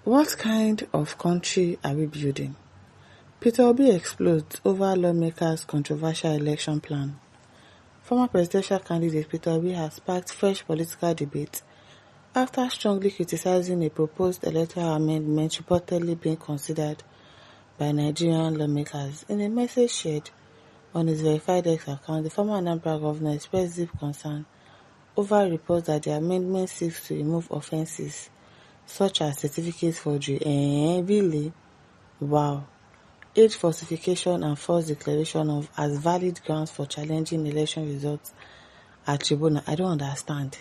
What kind of country are we building? Peter Obi explodes over lawmakers' controversial election plan. Former presidential candidate Peter Obi has sparked fresh political debate after strongly criticizing a proposed electoral amendment reportedly being considered by Nigerian lawmakers. In a message shared on his verified X account, the former Anambra governor expressed deep concern over reports that the amendment seeks to remove offences such as certificate forgery. Really? Wow. Age falsification and false declaration of as valid grounds for challenging election results at tribunal. I don't understand.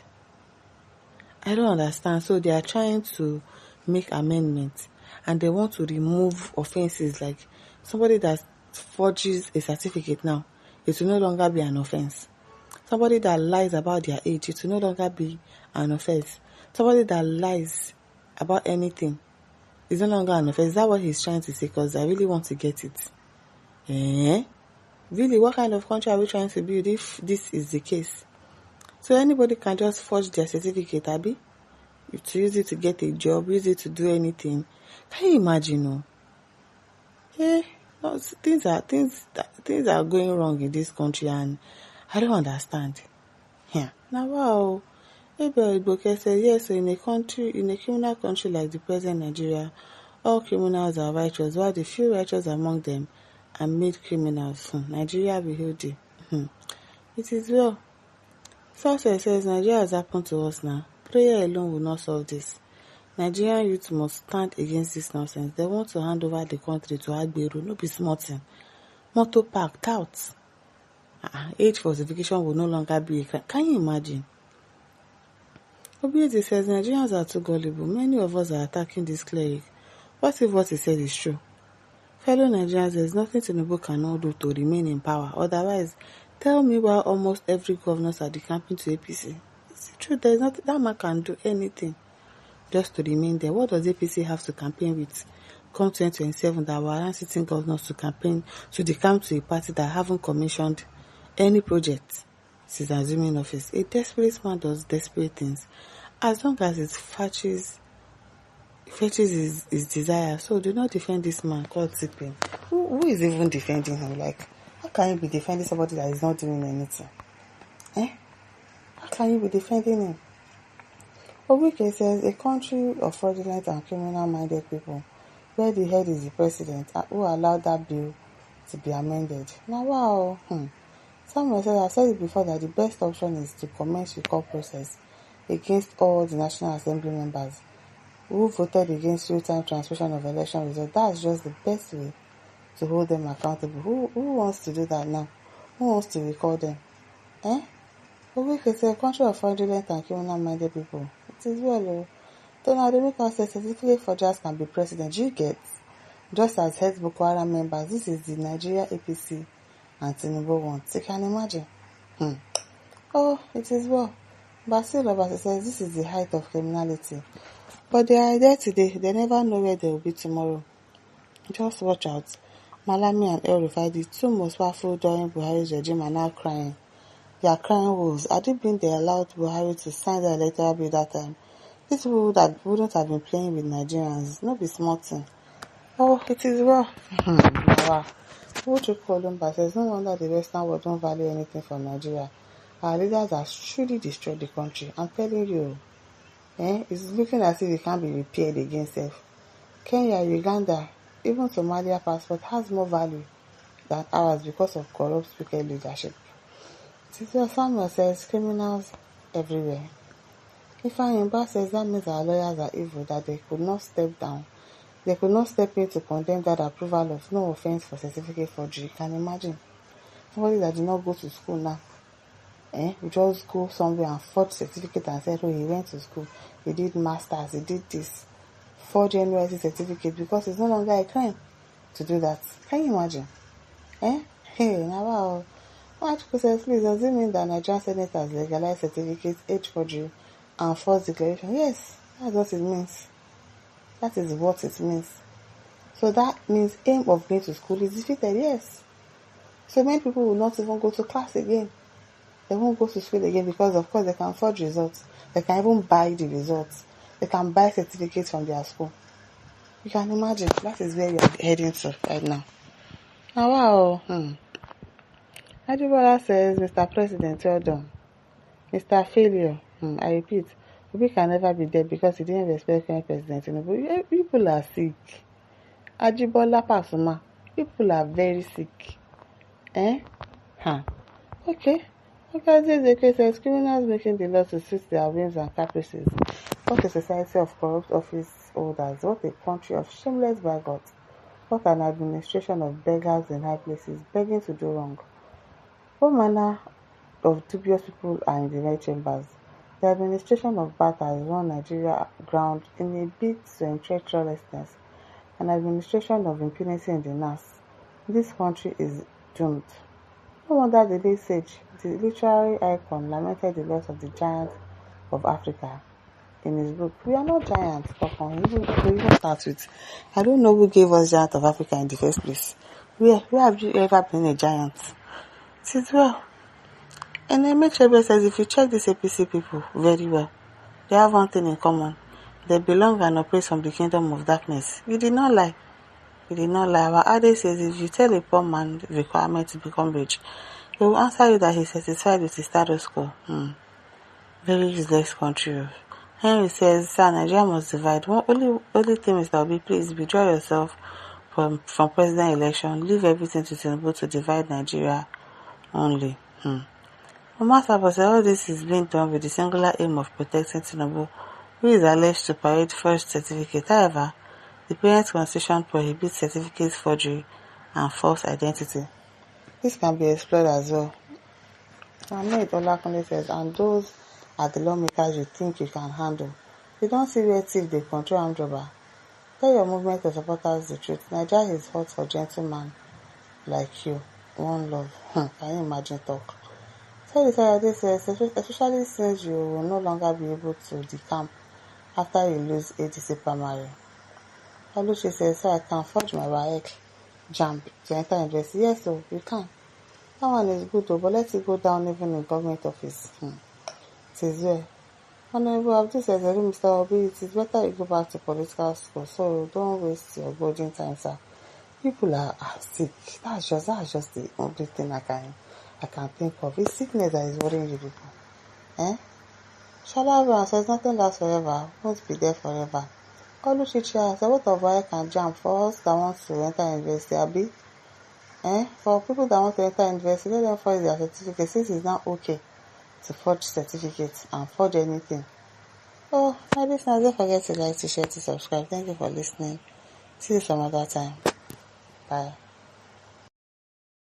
So they are trying to make amendments and they want to remove offences like somebody that forges a certificate now. It will no longer be an offence. Somebody that lies about their age, it will no longer be an offence. Somebody that lies about anything is no longer an offence. Is that what he's trying to say? Because I really want to get it. Really, what kind of country are we trying to build if this is the case? So anybody can just forge their certificate, Abby? To use it to get a job, use it to do anything. Can you imagine? No, things are going wrong in this country and I don't understand. Now wow. Maybe Iboke said, yes, so in a criminal country like the present Nigeria, all criminals are righteous, while the few righteous among them are made criminals. Nigeria be healthy. It is well. Success says Nigeria has happened to us now. Prayer alone will not solve this. Nigerian youth must stand against this nonsense. They want to hand over the country to Agberu. No be smart thing. Motor park, touts. Age falsification will no longer be a crime. Can you imagine? Obieze says Nigerians are too gullible. Many of us are attacking this cleric. What if what he said is true? Fellow Nigerians, there is nothing Tinubu cannot do to remain in power. Otherwise, tell me why almost every governor are decamping to APC. It's true, there is nothing that man can do anything just to remain there. What does APC have to campaign with? Come 2027, that will allow sitting governors to campaign to decamp to a party that haven't commissioned any project since assuming office. A desperate man does desperate things. As long as it fetches his desire. So do not defend this man called Sipin. Who is even defending him? Like, how can you be defending somebody that is not doing anything? How can you be defending him? Obike says a country of fraudulent and criminal-minded people, where the head is the president, who allowed that bill to be amended. Now, wow. Samuel said, I've said it before that the best option is to commence the court process against all the National Assembly members who voted against real-time transmission of election results. That's just the best way to hold them accountable. Who wants to do that now? Who wants to recall them? Obike said, a country of fraudulent and criminal-minded people. It is well. Donald Emeka said, certificate forgers can be president. You get, just as head Boko Haram members, this is the Nigeria APC and Tinubu wants. You can imagine. It is well. Basil Obasi says this is the height of criminality. But they are there today. They never know where they will be tomorrow. Just watch out. Malami and El Rufai, the two most powerful during Buhari's regime, are now crying. They are crying wolves. Had it been they allowed Buhari to sign the electoral bill that time, these people that wouldn't have been playing with Nigerians. No be smart thing. It is well. Wow. Uche Kolumba says, no wonder the Western world don't value anything from Nigeria. Our leaders have truly destroyed the country. I'm telling you, it's looking as if it can't be repaired against self. Kenya, Uganda, even Somalia passport has more value than ours because of corrupt, wicked leadership. Tito Samuel says, criminals everywhere. Ifeanyi says that means our lawyers are evil, that they could not step down. They could not step in to condemn that approval of no offense for certificate forgery. You can imagine. Somebody that did not go to school now. We just go somewhere and forge certificate and said, he went to school. He did masters. He did this. Forge NYC certificate because it's no longer a crime to do that. Can you imagine? Now wow. Machiko says, please, does it mean that Nigerian Senate has legalized certificates, age forgery, and false declaration? Yes, that's what it means. That is what it means. So that means aim of going to school is defeated, yes. So many people will not even go to class again. They won't go to school again because, of course, they can forge results. They can even buy the results. They can buy certificates from their school. You can imagine that is where you are heading to right now. Now, wow. Ajibola says, Mr. President, well done. Mr. Failure, I repeat, Obi can never be dead because he didn't respect current president. People are sick. Ajibola Pasuma, people are very sick. Okay. Because this case says criminals making the law to suit their whims and caprices. What a society of corrupt office holders. What a country of shameless braggarts. What an administration of beggars in high places, begging to do wrong. What manner of dubious people are in the red chambers? The administration of Bata has run Nigeria aground in a bid to entrench lawlessness. An administration of impunity in the Nass. This country is doomed. No wonder the late sage, the literary icon, lamented the loss of the giant of Africa in his book. We are not giants, we even start with. I don't know who gave us giant of Africa in the first place. Where have you ever been a giant? It is well. And then Mechebe says, if you check these APC people very well, they have one thing in common. They belong and operate from the kingdom of darkness. You did not lie. You did not lie. Our adage says, if you tell a poor man the requirement to become rich, he will answer you that he is satisfied with his status quo. Very useless country. Henry says, sir, Nigeria must divide. Only thing, Mr. Obi, please withdraw yourself from president election. Leave everything to Tinubu to divide Nigeria only. Omar Sabo said all this is being done with the singular aim of protecting Tinubu, who is alleged to parade forged certificate. However, the parent constitution prohibits certificate forgery and false identity. This can be explored as well. Ahmed Olakunle says, and those are the lawmakers you think you can handle. You don't see where thief they control armed robber. Tell your movement of supporters the truth. Nigeria is hot for gentlemen like you. One love. Can you imagine talk? So this says, especially since you will no longer be able to decamp after you lose ADC primary. Oluchi says, so I can forge my WAEC jump to enter university. Yes, so you can. That one is good though, but let it go down even in government office. It is well. Honorable Abdul says, Mr. Obi, it is better you go back to political school, so don't waste your golden time, sir. People are sick. That's just the only thing I can think of. It's sickness that is worrying you people. Challange says nothing lasts forever, won't be there forever. Oluchichi says, what of I can jump for us that want to enter university, Abi? For people that want to enter university, let them forge their certificate, since it's not okay to forge certificates and forge anything. Oh, my listeners, don't forget to like, to share, to subscribe. Thank you for listening. See you some other time. Bye.